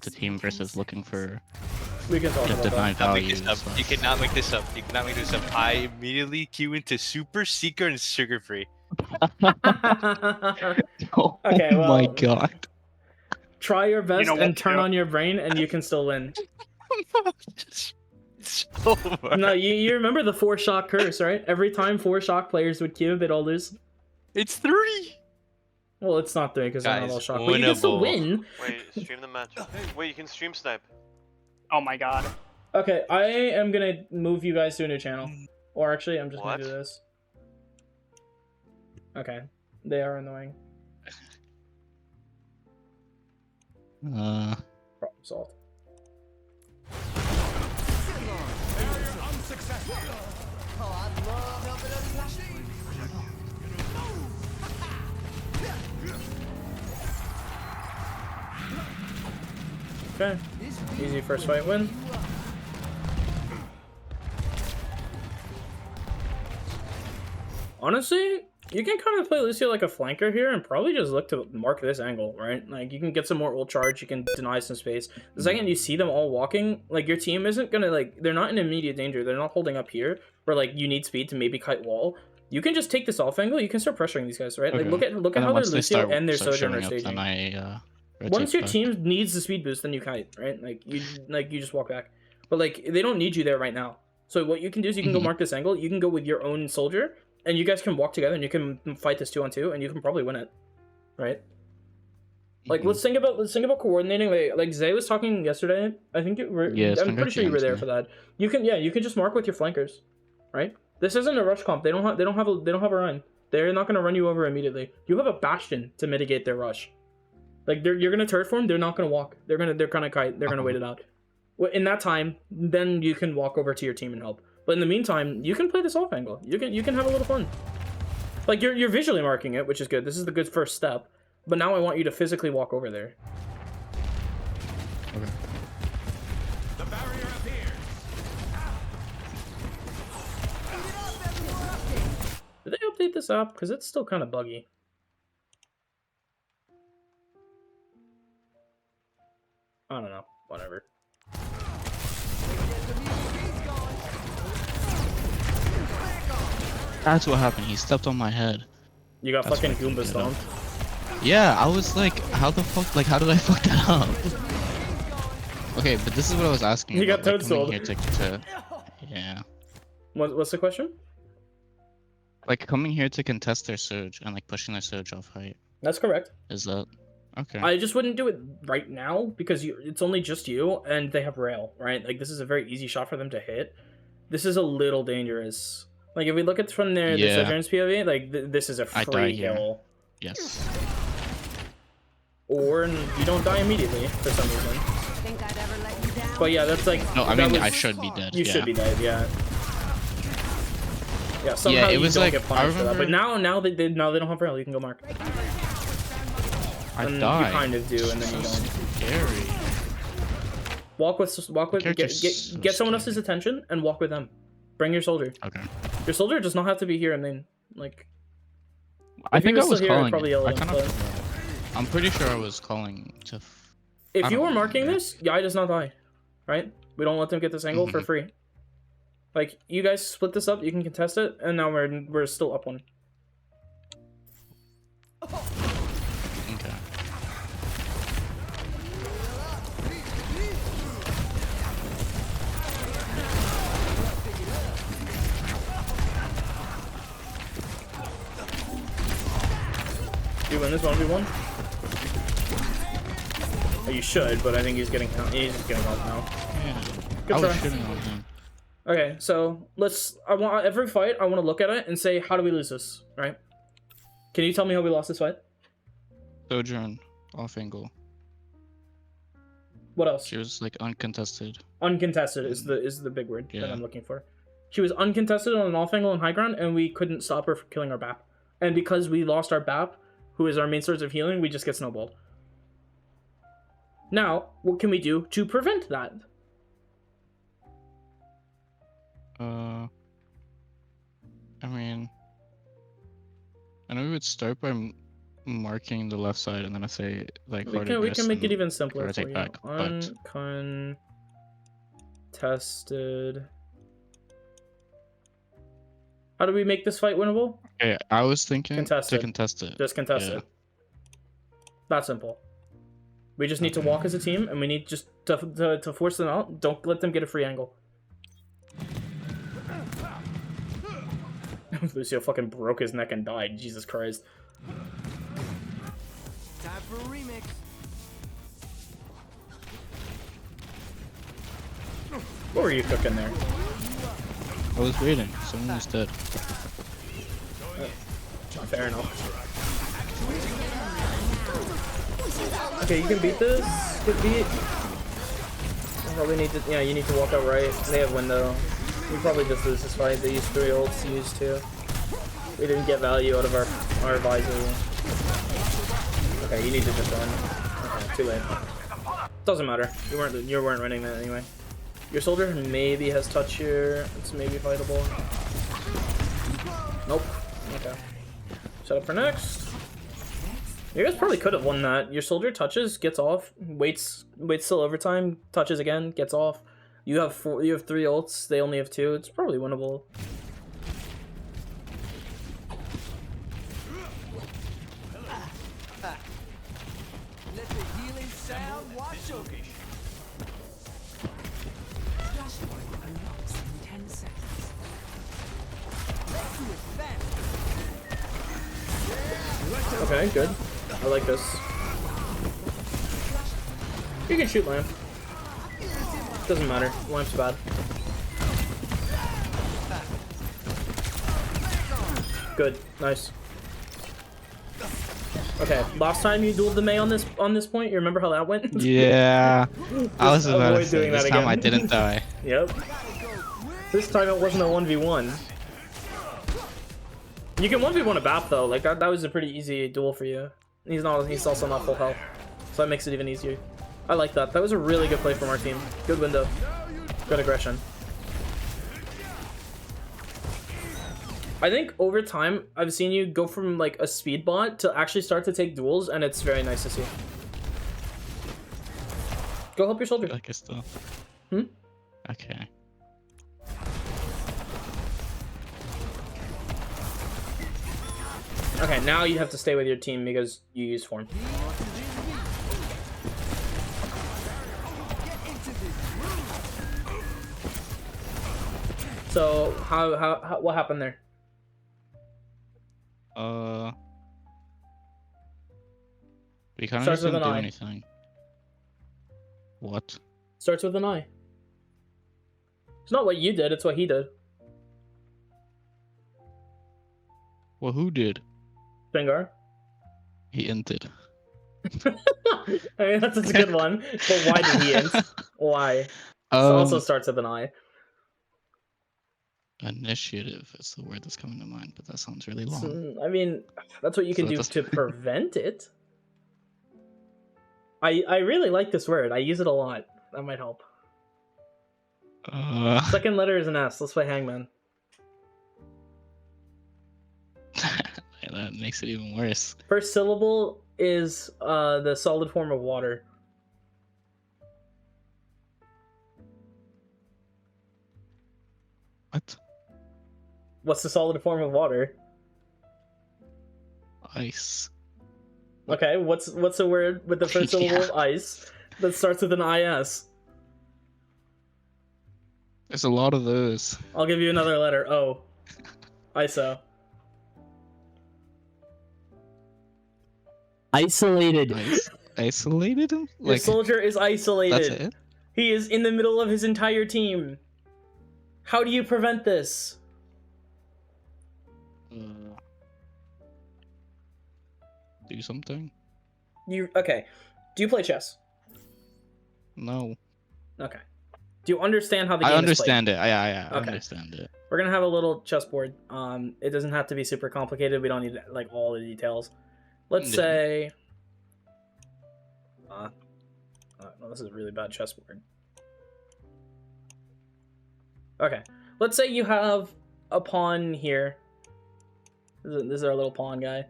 with the team versus looking for We can talk about divine that. Make this values. up. You cannot make this up. You cannot make this up. I immediately queue into super secret and sugar free. Oh Okay, well, my god. try your best know what and to turn do. on your brain, and you can still win. It's over. No, you remember the 4 shock curse, right? Every time 4 shock players would queue, they'd all lose. It's 3. Well, it's not 3 because they're not Guys, all shock, but you can still winnable. win. Wait, stream the match. Wait, you can stream snipe. Oh my god. Okay, I am gonna move you guys to a new channel. Or actually, I'm just gonna do What? this. Okay, they are annoying. Problem solved. Okay, easy first fight win. Honestly, you can kind of play Lucio like a flanker here and probably just look to mark this angle, right? Like, you can get some more ult charge, you can deny some space. The second you see them all walking, like, your team isn't gonna, like, they're not in immediate danger. They're not holding up here, where, like, you need speed to maybe kite wall. You can just take this off angle, you can start pressuring these guys, right? Okay. Like, look at how their Lucio and their Sojourner staging. staging. Then I Once your back. team needs the speed boost, then you kite, right? Like you just walk back. But like they don't need you there right now. So what you can do is you can go mark this angle. You can go with your own soldier, and you guys can walk together, and you can fight this 2-on-2, and you can probably win it, right? Like let's think about coordinating. Like Zay was talking yesterday. I think I'm pretty sure you were there for that. You can just mark with your flankers, right? This isn't a rush comp. They don't have a run. They're not gonna run you over immediately. You have a bastion to mitigate their rush. Like you're gonna turret form, they're not gonna walk. They're gonna kite. They're gonna wait it out. In that time, then you can walk over to your team and help. But in the meantime, you can play this off angle. You can have a little fun. Like you're visually marking it, which is good. This is the good first step. But now I want you to physically walk over there. Okay. The barrier appears. Did they update this app? Because it's still kind of buggy. I don't know. Whatever. That's what happened. He stepped on my head. You got That's fucking what I Goomba did, stomped. Yeah, I was like, how the fuck? Like, how did I fuck that up? Okay, but this is what I was asking. You about, got like, coming toadstooled. here to yeah. What's the question? Like coming here to contest their surge and like pushing their surge off height. That's correct. Is that okay? I just wouldn't do it right now because it's only just you and they have rail, right? Like this is a very easy shot for them to hit. This is a little dangerous. Like if we look at from their Sojourner's POV, like this is a free kill. Yes. Or you don't die immediately for some reason. Think I'd ever let you down? But yeah, that's like No, I that mean was, I should be dead. You should be dead, yeah. Yeah, somehow it you was don't like, get punished for that. But remember- now they don't have rail. You can go mark. I And died. you kind of do, and then you don't. Scary. Walk with character's get so someone else's scary. attention and walk with them. Bring your soldier. Okay. Your soldier does not have to be here and then like. I If he think I was was still here, I'd calling. probably It. yell I at him, kind but- of. I'm pretty sure I was calling to. I If you don't were marking remember. this, Yai does not die, right? We don't let them get this angle for free. Like you guys split this up, you can contest it, and now we're still up one. Okay. You win this 1v1. Oh, you should, but I think he's getting off now. Yeah. Good I was try. shooting on him. Okay, so I want every fight. I want to look at it and say, how do we lose this? Right? Can you tell me how we lost this fight? Sojourn off angle. What else? She was like uncontested. Uncontested is the big word that Yeah. I'm looking for. She was uncontested on an off angle and high ground, and we couldn't stop her from killing our BAP. And because we lost our BAP, who is our main source of healing, we just get snowballed. Now, what can we do to prevent that? I mean, I know we would start by marking the left side, and then I say like We harder can make it and even simpler rotate for you. back, but- Uncontested. How do we make this fight winnable? Okay, I was thinking Contested. to contest it. Just contest Yeah. it. That simple. We just need to walk as a team, and we need just to force them out. Don't let them get a free angle. Lucio fucking broke his neck and died. Jesus Christ. Time for a remix. What were you cooking there? I was waiting. Someone was dead. Fair enough. Okay, you can beat this. Good beat. I probably need to. Yeah, you need to walk out right. They have window. We probably just lose this fight. They used 3 ults, you used 2. We didn't get value out of our advisor. Okay, you need to just run. Okay, too late. Doesn't matter. You weren't running that anyway. Your soldier maybe has touch here. It's maybe fightable. Nope. Okay. Set up for next. You guys probably could have won that. Your soldier touches, gets off, waits till overtime, touches again, gets off. You have 3 ults. They only have 2. It's probably winnable. Let the healing sound wash over. Unlocks in 10 seconds. Okay, good. I like this. You can shoot lamp. Doesn't matter. Lamp's bad. Good. Nice. Okay, last time you dueled the Mei on this point, you remember how that went? Yeah. I was about to avoid say, doing this that time I again. didn't die. Yep. This time it wasn't a 1v1. You can 1v1 a BAP though, like that was a pretty easy duel for you. He's also not full health. So that makes it even easier. I like that. That was a really good play from our team. Good window. Good aggression. I think over time, I've seen you go from like a speed bot to actually start to take duels, and it's very nice to see. Go help your soldier. Like I still. Hmm? Okay. Okay, now you have to stay with your team because you use form. So how what happened there? We kind of Starts just with didn't an do I. anything. What? Starts with an I. It's not what you did, it's what he did. Well, who did? Bengar. He inted. I mean, that's a good one. But why did he int? Why? It also starts with an I. Initiative is the word that's coming to mind, but that sounds really long. I mean, that's what you can So do that's- to prevent it. I really like this word. I use it a lot. That might help. Second letter is an S. Let's play Hangman. That makes it even worse. First syllable is the solid form of water. What? What's the solid form of water? Ice. Okay, what's a word with the first syllable Yeah. of ice that starts with an IS? There's a lot of those. I'll give you another letter. O. ISO. Isolated. Isolated him? Your Like, soldier is isolated. that's it? He is in the middle of his entire team. How do you prevent this? Do something? Okay. Do you play chess? No. Okay. Do you understand how the game I is understand it. Yeah, I Okay. understand it. played? We're gonna have a little chessboard. It doesn't have to be super complicated. We don't need like all the details. Let's Yeah. say. No, this is a really bad chessboard. Okay. Let's say you have a pawn here. This is our little pawn guy.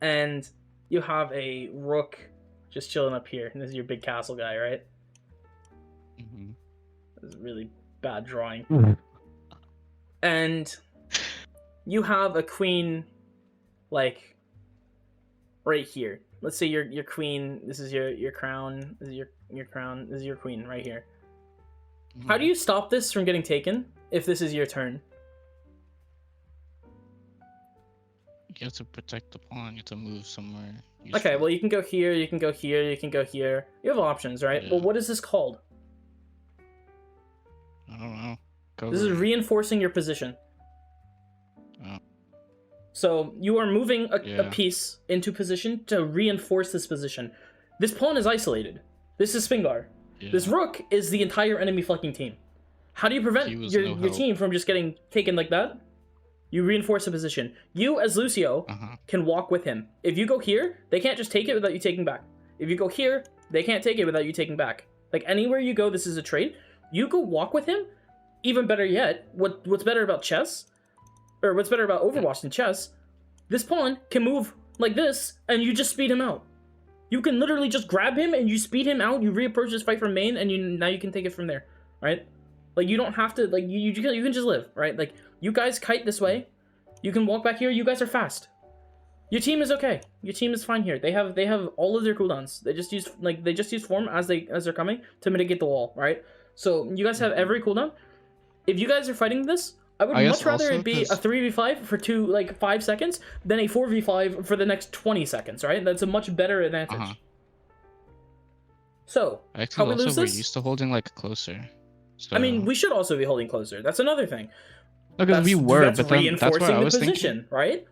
And you have a rook just chilling up here. And this is your big castle guy, right? Mm-hmm. This is really bad drawing. Mhm. And you have a queen, like, right here. Let's say your queen, this is your crown, this is your crown, this is your queen right here. How do you stop this from getting taken if this is your turn? You have to protect the pawn. You have to move somewhere. Okay, well, you can go here, you can go here, you can go here. You have options, right? Yeah. Well, what is this called? I don't know. This is reinforcing your position. Oh. So you are moving a Yeah. piece into position to reinforce this position. This pawn is isolated. This is Spingar. Yeah. This rook is the entire enemy fucking team. How do you prevent He was your, no your help. team from just getting taken like that? You reinforce the position. You, as Lucio, Uh-huh. can walk with him. If you go here, they can't just take it without you taking back. If you go here, they can't take it without you taking back. Like, anywhere you go, this is a trait. You go walk with him. Even better yet, what's better about chess, or what's better about Overwatch than chess, this pawn can move like this, and you just speed him out. You can literally just grab him, and you speed him out, you reapproach this fight from main, and now you can take it from there, right? Like, you don't have to, like, you can just live, right? Like, you guys kite this way, you can walk back here, you guys are fast. Your team is okay. Your team is fine here. They have all of their cooldowns. They just use form as they're coming to mitigate the wall, right? So you guys have every cooldown. If you guys are fighting this, I would much rather it be a 3v5 for 5 seconds than a 4v5 for the next 20 seconds, right? That's a much better advantage. Uh-huh. So, how we lose we're this? used to holding like closer. So... I mean, we should also be holding closer. That's another thing. no, because we were, that's but then that's what I was position, thinking. right?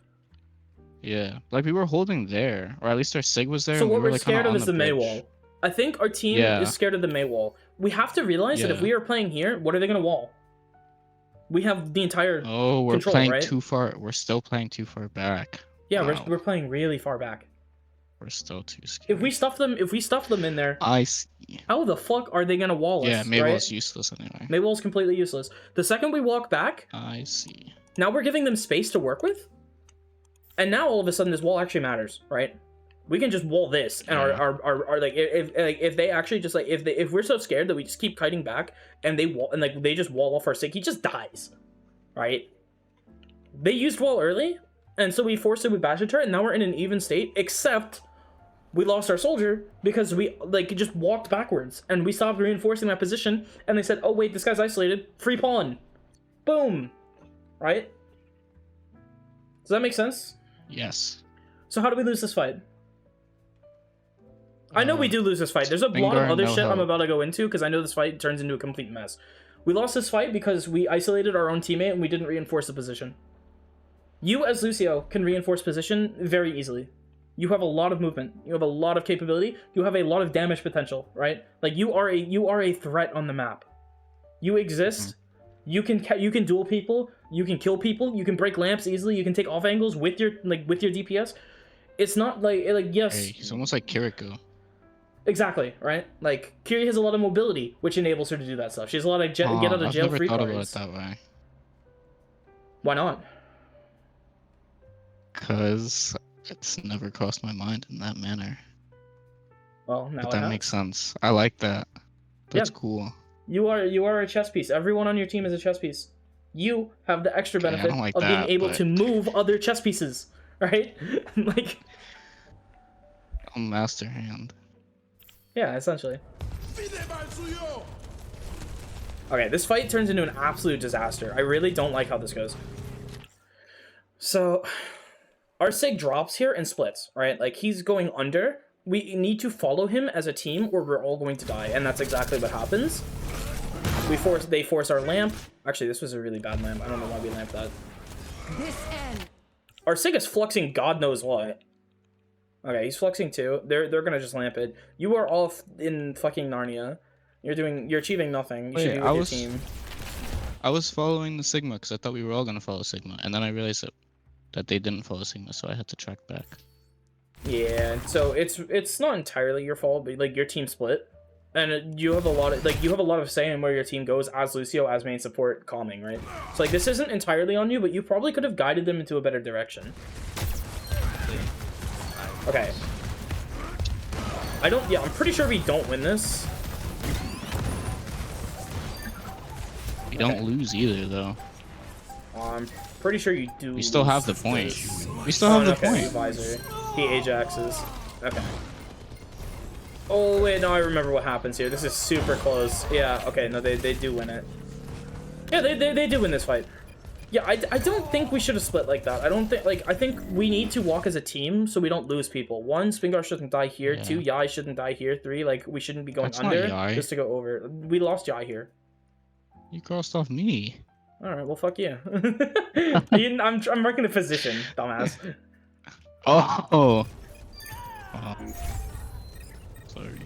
Yeah, like we were holding there, or at least our sig was there. So and what we were we're like, kinda scared of on is the May bridge. wall. I think our team Yeah. is scared of the May wall. We have to realize that if Yeah. we are playing here, what are they going to wall? We have the entire... Oh, we're control, playing right? too far. We're still playing too far back. Yeah, Wow. we're playing really far back. We're still too scared. If we stuff them in there, I see. how the fuck are they gonna wall us? Yeah, Maywell's right? useless anyway. Maywall's completely useless. The second we walk back, I see. now we're giving them space to work with, and now all of a sudden this wall actually matters, right? We can just wall this, and Yeah. our like if they actually just like if we're so scared that we just keep kiting back and they just wall off our sig, he just dies, right? They used wall early, and so we forced it with Bashatur, and now we're in an even state, except we lost our soldier because we just walked backwards and we stopped reinforcing that position, and they said, oh wait, this guy's isolated, free pawn, boom, right? Does that make sense? Yes. So how do we lose this fight? I know we do lose this fight. There's a lot of Spingar, other no shit I'm help. about to go into because I know this fight turns into a complete mess. We lost this fight because we isolated our own teammate and we didn't reinforce the position. You as Lucio can reinforce position very easily. You have a lot of movement. You have a lot of capability. You have a lot of damage potential, right? Like you are a threat on the map. You exist. You can duel people. You can kill people. You can break lamps easily. You can take off angles with your DPS. It's not like yes. Hey, he's almost like Kiriko. Exactly, right? Like, Kiri has a lot of mobility, which enables her to do that stuff. She has a lot of get out of jail free I've never thought cards. about it that way. Why not? Because it's never crossed my mind in that manner. Well, now But it that has. makes sense. I like that. That's Yeah. cool. You are a chess piece. Everyone on your team is a chess piece. You have the extra Okay, I benefit don't like of being that, able but- to move other chess pieces, right? Like, I'm master hand. yeah, essentially. Okay, this fight turns into an absolute disaster. I really don't like how this goes. So, our Sig drops here and splits, right? Like, he's going under. We need to follow him as a team or we're all going to die, and that's exactly what happens. They force our lamp. Actually, this was a really bad lamp. I don't know why we lamped that. This end. Our Sig is fluxing God knows what. Okay, he's fluxing too. They're gonna just lamp it. You are off in fucking Narnia. You're achieving nothing. You should be with your team. I was following the Sigma because I thought we were all gonna follow Sigma, and then I realized that they didn't follow Sigma, so I had to track back. Yeah, so it's not entirely your fault, but like your team split, and you have a lot of say in where your team goes as Lucio, as main support, calming, right? So like this isn't entirely on you, but you probably could have guided them into a better direction. Okay, Yeah, I'm pretty sure we don't win this. You don't lose either, though. I'm pretty sure you do. We still have the lose point. this. We still have the okay, point. Visor. He Ajaxes. Okay. Oh wait, no, I remember what happens here. This is super close. Yeah. Okay. No, they do win it. Yeah, they do win this fight. Yeah, I don't think we should have split like that. I don't think, like, I think we need to walk as a team so we don't lose people. 1, Spingar shouldn't die here. Yeah. 2, Yai shouldn't die here. 3, like, we shouldn't be going That's not under Yai. just to go over. We lost Yai here. You crossed off me. All right, well, fuck you. I'm marking the position, dumbass. Oh. Sorry.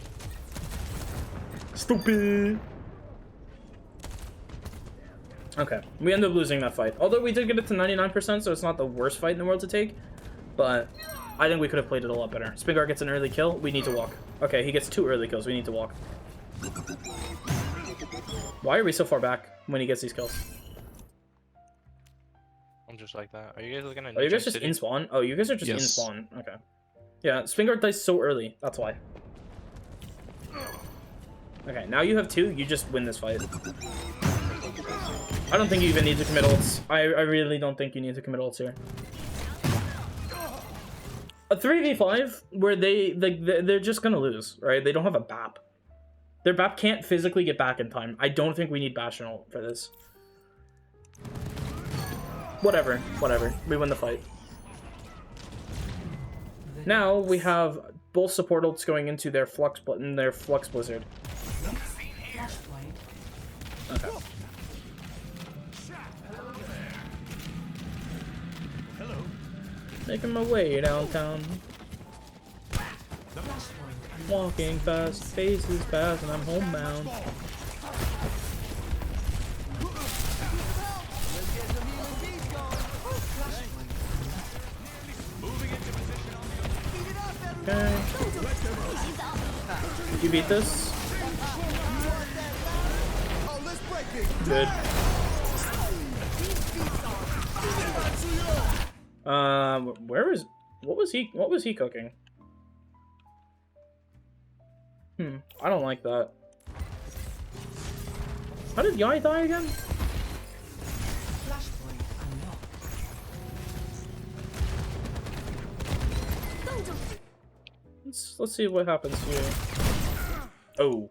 Stupid. Okay, we ended up losing that fight. Although we did get it to 99%, so it's not the worst fight in the world to take. But I think we could have played it a lot better. Spingar gets an early kill. We need to walk. Okay, he gets 2 early kills. We need to walk. Why are we so far back when he gets these kills? I'm just like that. Are you guys looking at? Oh, you guys just in spawn? Oh, you guys are just in Yes. spawn. Okay. Yeah, Spingar dies so early. That's why. Okay, now you have 2. You just win this fight. I don't think you even need to commit ults. I really don't think you need to commit ults here. A 3v5 where they're just gonna lose, right? They don't have a BAP. Their BAP can't physically get back in time. I don't think we need Bastion ult for this. Whatever. We win the fight. Now we have both support ults going into their Flux Blizzard. Okay. Making my way downtown. Walking fast, faces fast, and I'm homebound. Okay. You beat this? Good. What was he cooking? I don't like that. How did Yai die again? Let's see what happens here. Oh.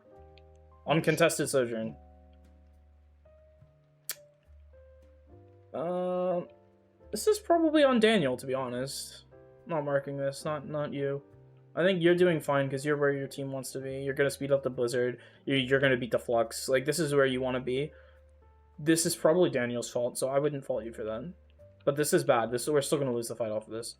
Uncontested Sojourn. This is probably on Daniel, to be honest. Not marking this, not you. I think you're doing fine because you're where your team wants to be. You're gonna speed up the Blizzard. You're gonna beat the Flux. Like, this is where you want to be. This is probably Daniel's fault, so I wouldn't fault you for that. But this is bad. We're still gonna lose the fight off of this.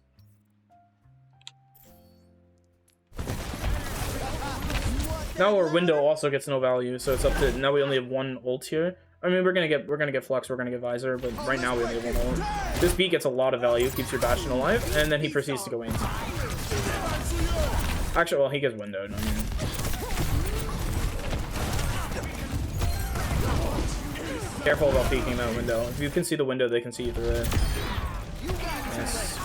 Now our window also gets no value, so it's up to now. We only have 1 ult here. I mean, we're gonna get Flux, we're gonna get Visor, but right now we only have 1 ult. This beat gets a lot of value, keeps your Bastion alive, and then he proceeds to go in. Actually, well, he gets windowed. I mean, careful about peeking that window. If you can see the window, they can see you through it. Nice.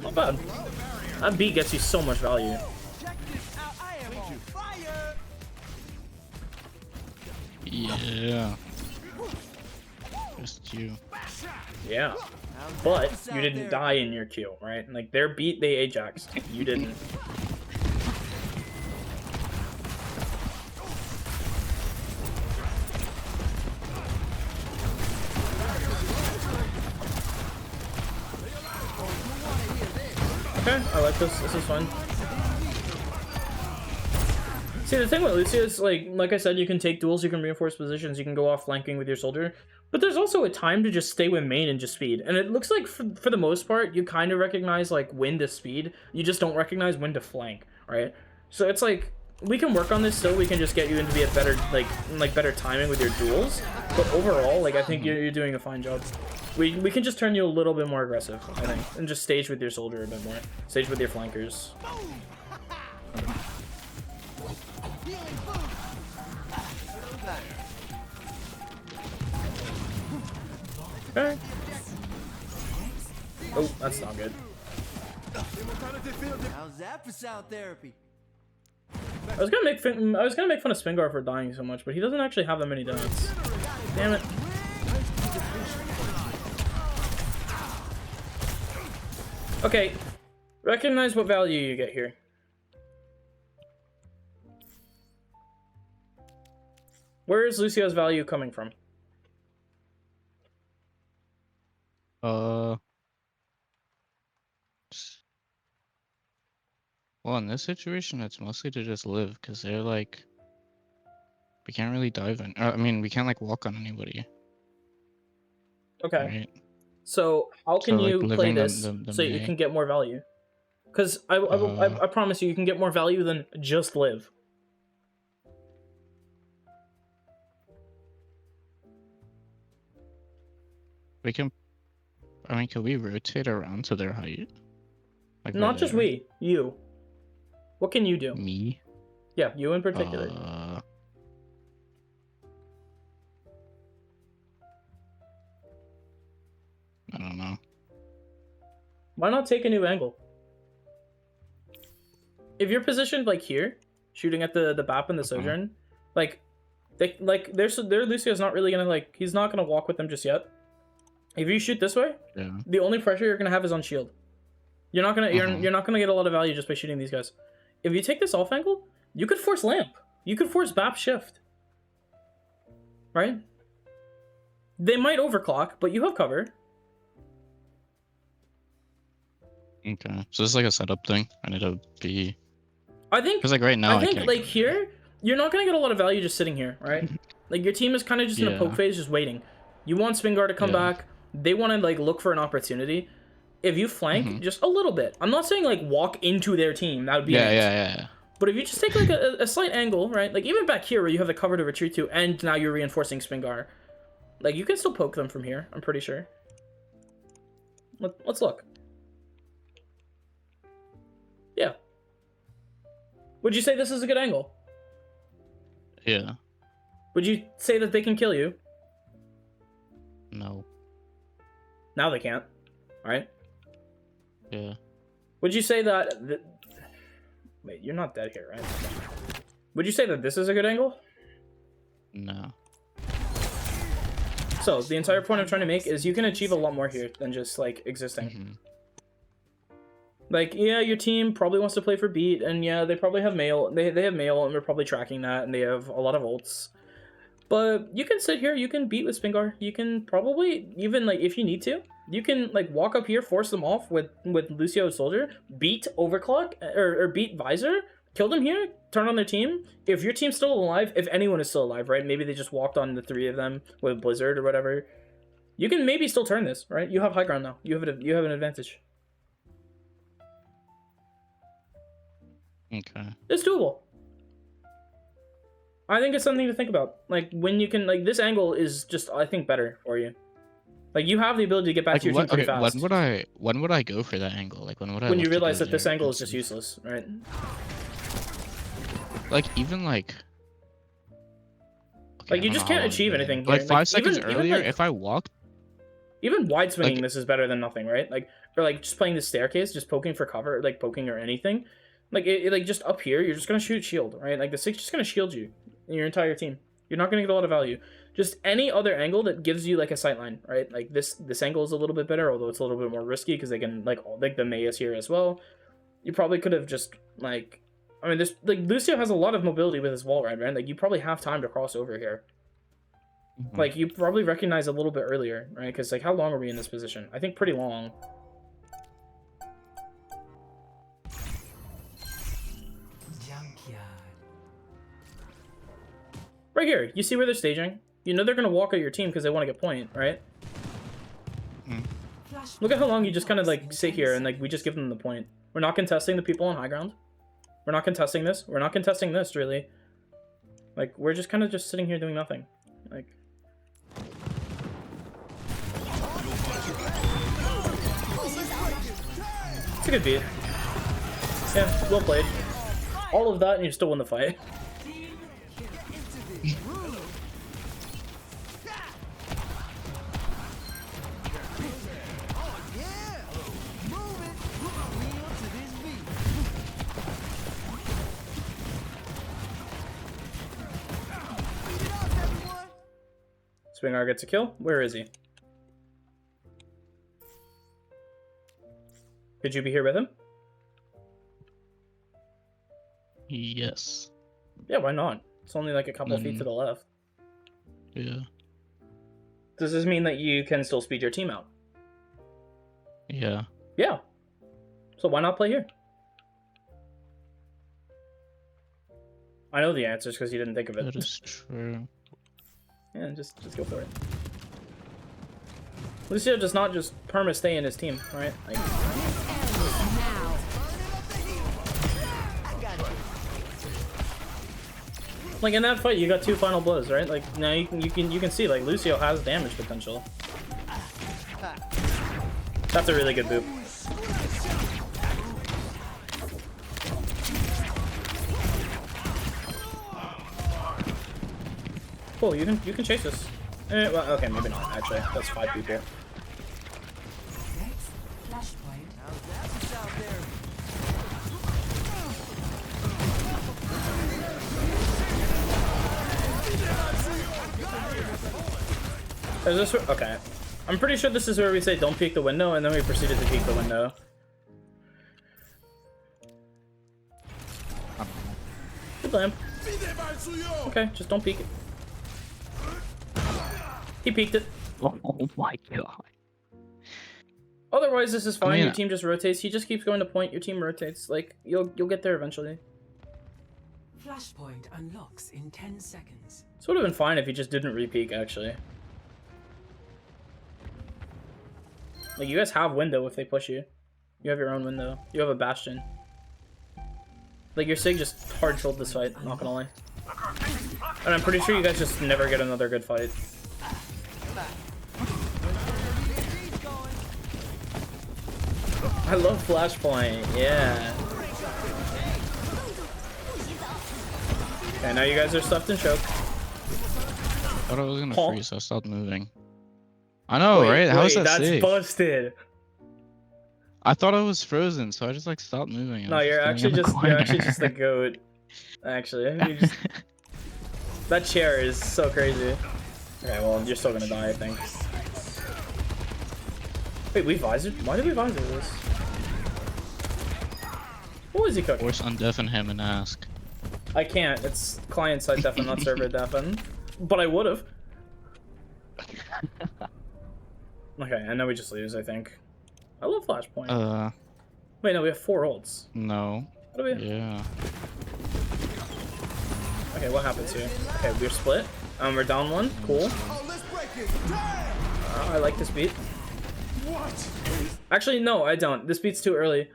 Not bad. That beat gets you so much value. Yeah. Just you. Yeah. But you didn't die in your queue, right? Like, their beat, they Ajaxed. You didn't. Okay, I like this. This is fun. See, the thing with Lucia is, like I said, you can take duels, you can reinforce positions, you can go off flanking with your soldier, but there's also a time to just stay with main and just speed. And it looks like, for the most part, you kind of recognize, like, when to speed. You just don't recognize when to flank, right? So it's like, we can work on this so we can just get you into be a better, like better timing with your duels. But overall, like, I think you're doing a fine job. We can just turn you a little bit more aggressive, I think, and just stage with your soldier a bit more. Stage with your flankers. Okay. Oh, that's not good. How's that for sound therapy? I was gonna make fun of Spingar for dying so much, but he doesn't actually have that many donuts. Damn it. Okay, recognize what value you get here. Where is Lucio's value coming from? Well, in this situation, it's mostly to just live, because they're like, we can't really dive in. I mean, we can't like walk on anybody. Okay. Right? So how can So, like, you play living this the so you May. can get more value? Because I promise you can get more value than just live. We can. I mean, can we rotate around to their height? Like Not right just there? we, you. What can you do? Me. Yeah, you in particular. I don't know. Why not take a new angle? If you're positioned like here, shooting at the BAP and the Sojourn, like their Lucio's not really gonna like, he's not gonna walk with them just yet. If you shoot this way, Yeah. the only pressure you're gonna have is on shield. You're not gonna you're not gonna get a lot of value just by shooting these guys. If you take this off angle, you could force lamp. You could force BAP shift. Right? They might overclock, but you have cover. Okay. So this is like a setup thing. I need to be. I think Because like right now, I think can't like go here, you're not gonna get a lot of value just sitting here, right? Like your team is kind of just in a poke Yeah. phase, just waiting. You want Spingar to come Yeah. back. They want to like look for an opportunity. If you flank just a little bit, I'm not saying like walk into their team. That would be Yeah. But if you just take like a slight angle, right? Like even back here where you have the cover to retreat to, and now you're reinforcing Spingar, like you can still poke them from here. I'm pretty sure. Let's look. Yeah. Would you say this is a good angle? Yeah. Would you say that they can kill you? No. Now they can't, right? Yeah. Would you say that... Wait, you're not dead here, right? Would you say that this is a good angle? No. So, the entire point I'm trying to make is you can achieve a lot more here than just, like, existing. Like, yeah, your team probably wants to play for beat, and yeah, they probably have mail. They have mail, and they're probably tracking that, and they have a lot of ults. But you can sit here, you can beat with Spingar. You can probably, even, like, if you need to, you can, like, walk up here, force them off with Lucio Soldier, beat Overclock, or beat Visor, kill them here, turn on their team. If your team's still alive, if anyone is still alive, right? Maybe they just walked on the three of them with Blizzard or whatever. You can maybe still turn this, right? You have high ground now. You have an advantage. Okay. It's doable. I think it's something to think about. Like, when you can, like, this angle is just, I think, better for you. Like, you have the ability to get back to your team pretty fast. When would I go for that angle? Like when would I? When you look to realize go that this there? angle is just useless, right? Like even like. Okay, Like, you I don't just know can't how I would achieve do it. anything here. Like Like, 5 seconds even, earlier, like, if I walked. even wide swinging Like- this is better than nothing, right? Like, or like just playing the staircase, just poking for cover, like poking or anything. Like like just up here, you're just gonna shoot shield, right? Like the 6 just gonna shield you and your entire team. You're not gonna get a lot of value. Just any other angle that gives you like a sight line, right? Like this angle is a little bit better, although it's a little bit more risky because they can like the May is here as well. You probably could have just like, I mean, this like Lucio has a lot of mobility with his wall ride, right? Like you probably have time to cross over here. Like you probably recognize a little bit earlier, right? Because like how long are we in this position? I think pretty long. Right here, you see where they're staging? You know they're gonna walk at your team because they want to get point, right? Look at how long you just kind of like sit here and like we just give them the point. We're not contesting the people on high ground. We're not contesting this. We're not contesting this really. Like we're just kind of just sitting here doing nothing. Like. It's a good beat. Yeah, well played. All of that and you still win the fight. Swinger gets a kill. Where is he? Could you be here with him? Yes. Yeah, why not? It's only like a couple feet to the left. Yeah. Does this mean that you can still speed your team out? Yeah. Yeah. So why not play here? I know the answers because you didn't think of it. That is true. Yeah, just go for it. Lucio does not just perma stay in his team, right? Like, Now. like in that fight, you got 2 final blows, right? Like now you can see like Lucio has damage potential. That's a really good boop. Cool, you can chase this. Well, okay, maybe not. Actually, that's 5 people. Is this okay? I'm pretty sure this is where we say don't peek the window, and then we proceeded to peek the window. Good lamp. Okay, just don't peek it. He peeked it. Oh my god. Otherwise, this is fine. I mean, your team just rotates. He just keeps going to point. Your team rotates. Like you'll get there eventually. Flashpoint unlocks in 10 seconds. This would have been fine if he just didn't re-peek. Actually, like you guys have window if they push you. You have your own window. You have a bastion. Like your Sig just hard trolled this fight. Not gonna lie. And I'm pretty sure you guys just never get another good fight. I love Flashpoint, yeah. Okay, now you guys are stuffed and choked. I thought I was gonna Paul? freeze, so I stopped moving. I know, Wait, right? How is wait, that that's safe? busted. I thought I was frozen, so I just like stopped moving. I No, was you're standing in actually the just corner. the goat. Actually, you just, that chair is so crazy. Okay, well you're still gonna die, I think. Wait, we visored? Why did we visor this? What was he cooking? Force undeafen him and ask. I can't. It's client side deafen, not server deafen. But I would have. Okay, and now we just lose, I think. I love Flashpoint. Wait, no, we have 4 ults. No. What do we have? Yeah. Okay, what happens here? Okay, we're split. We're down 1. Cool. I like this beat. Actually, no, I don't. This beat's too early.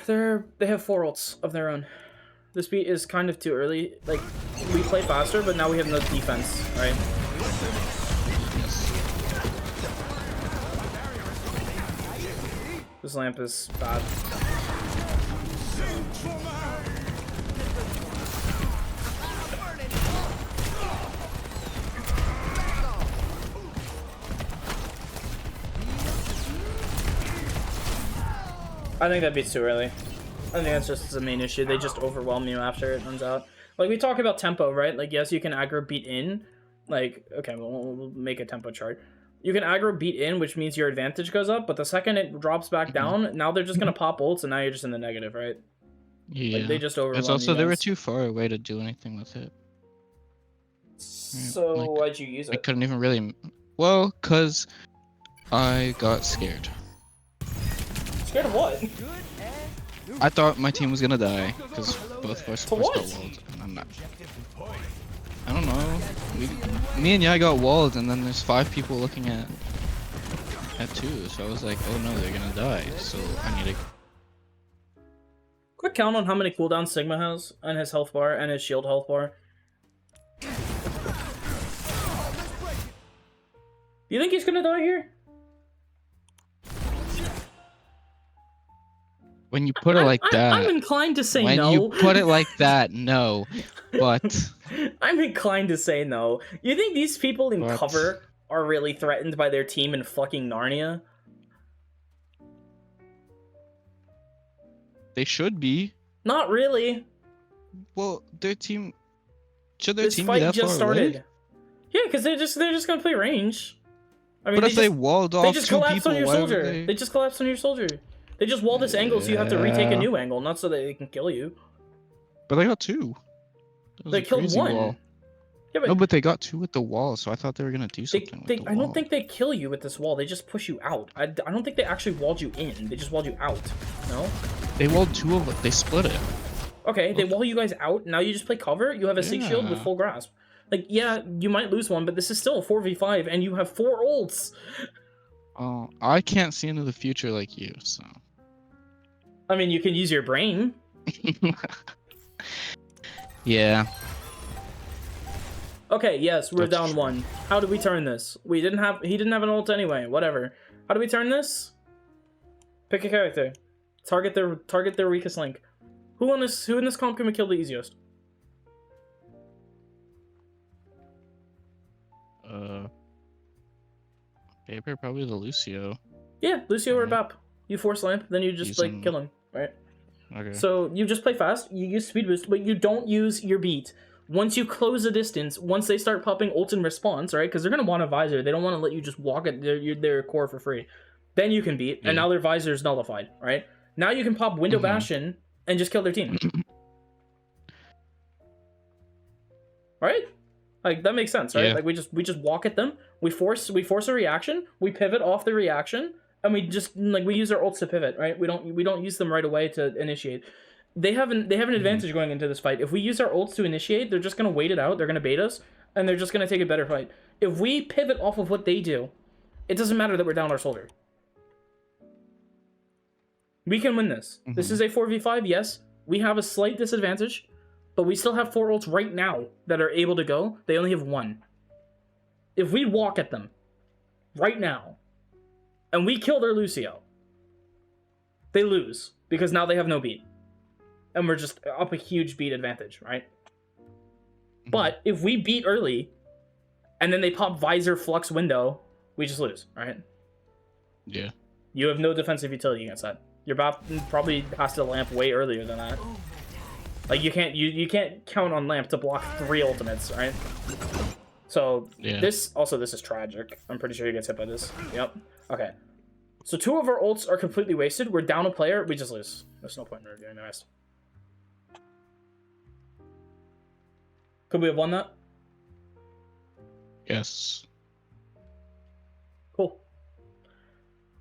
They have 4 ults of their own. This beat is kind of too early. Like, we play faster, but now we have no defense, right? This lamp is bad. I think that beats too early. I think that's just the main issue. They just overwhelm you after it runs out. Like, we talk about tempo, right? Like, yes, you can aggro beat in. Like, okay, we'll make a tempo chart. You can aggro beat in, which means your advantage goes up, but the second it drops back down, now they're just gonna pop ults, and now you're just in the negative, right? Yeah. Like, they just overwhelm It's also you they were guys. too far away to do anything with it. So, like, why'd you use I it? couldn't even really. Well, cause I got scared. Scared of what? I thought my team was gonna die because both of our supports got what? walled, and I'm not. I don't know. Me and Yai got walled, and then there's 5 people looking at 2. So I was like, oh no, they're gonna die. So I need to. Quick count on how many cooldowns Sigma has on his health bar and his shield health bar. Do you think he's gonna die here? When you put it like that. I'm inclined to say when no. you put it like that, no. But I'm inclined to say no. You think these people in But- cover are really threatened by their team in fucking Narnia? they should be. Not really. Well, their team. Should their This team be fight that just far started. away? Yeah, because they're just gonna play range. I mean, But if they walled off they just two collapse people, on your why would soldier. they? They just collapse on your soldier. They just wall this angle, so you have to retake a Yeah. new angle, not so that they can kill you. But they got two. That was They a killed crazy one. wall. Yeah, but, No, but they got two with the wall, so I thought they were gonna do they, something with they, the I wall. don't think they kill you with this wall. They just push you out. I don't think they actually walled you in. They just walled you out. No? They walled two of it. They split it. Okay, they wall you guys out. Now you just play cover. You have a Sig shield with Yeah. full grasp. Like, yeah, you might lose one, but this is still a 4v5, and you have 4 ults. Oh, I can't see into the future like you, so. I mean, you can use your brain. Yeah. Okay, yes, we're That's down true. 1. How do we turn this? He didn't have an ult anyway. Whatever. How do we turn this? Pick a character. Target their weakest link. Who in this comp can we kill the easiest? Paper, probably the Lucio. Yeah, Lucio or Mhm. Bap. You force lamp, then you just Use like him. kill him, right? Okay. So you just play fast, you use speed boost, but you don't use your beat. Once you close the distance, once they start popping ult in response, right? Because they're gonna want a visor. They don't want to let you just walk at their core for free. Then you can beat, and Yeah. now their visor is nullified, right? Now you can pop window Mhm. bastion and just kill their team. Right? Like that makes sense, right? Yeah. Like we just walk at them, we force a reaction, we pivot off the reaction, and we just like we use our ults to pivot, right? We don't use them right away to initiate. They have an advantage going into this fight. If we use our ults to initiate, they're just gonna wait it out, they're gonna bait us, and they're just gonna take a better fight. If we pivot off of what they do, it doesn't matter that we're down our soldier. We can win this. This is a 4v5, yes. We have a slight disadvantage, but we still have 4 ults right now that are able to go. They only have 1. If we walk at them right now, and we kill their Lucio, they lose, because now they have no beat. And we're just up a huge beat advantage, right? But if we beat early, and then they pop visor flux window, we just lose, right? Yeah. You have no defensive utility against that. Your bot probably has to lamp way earlier than that. Like you can't count on lamp to block 3 ultimates, right? So Yeah. this is tragic. I'm pretty sure he gets hit by this. Yep. Okay. So 2 of our ults are completely wasted. We're down a player. We just lose. There's no point in reviewing the rest. Could we have won that? Yes. Cool.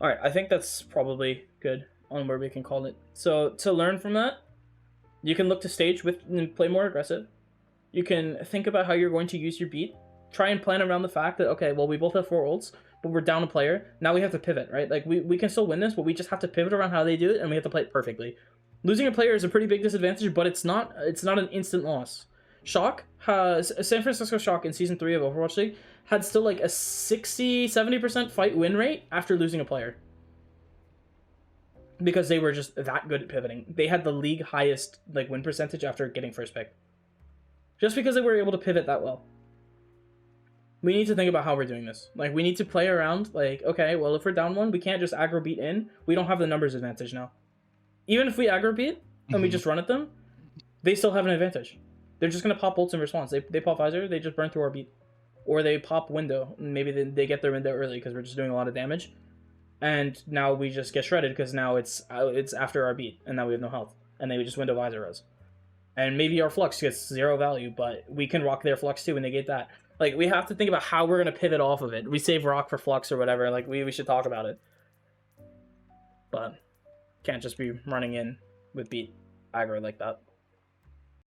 Alright, I think that's probably good on where we can call it. So to learn from that, you can look to stage with and play more aggressive. You can think about how you're going to use your beat. Try and plan around the fact that, okay, well, we both have 4 ults, but we're down a player. Now we have to pivot, right? Like, we can still win this, but we just have to pivot around how they do it, and we have to play it perfectly. Losing a player is a pretty big disadvantage, but it's not an instant loss. Shock has San Francisco Shock in season 3 of Overwatch League had still like a 60-70% fight win rate after losing a player, because they were just that good at pivoting. They had the league highest like win percentage after getting first pick, just because they were able to pivot that well. We need to think about how we're doing this. Like, we need to play around, like, okay, well, if we're down 1, we can't just aggro beat in. We don't have the numbers advantage now. Even if we aggro beat and we just run at them, they still have an advantage. They're just going to pop ults in response. They pop visor, they just burn through our beat. Or they pop window, and maybe they get their window early because we're just doing a lot of damage. And now we just get shredded because now it's after our beat, and now we have no health. And they just window visor us. And maybe our flux gets 0 value, but we can rock their flux too and negate that. Like, we have to think about how we're going to pivot off of it. We save rock for flux or whatever. Like, we should talk about it. But can't just be running in with beat aggro like that.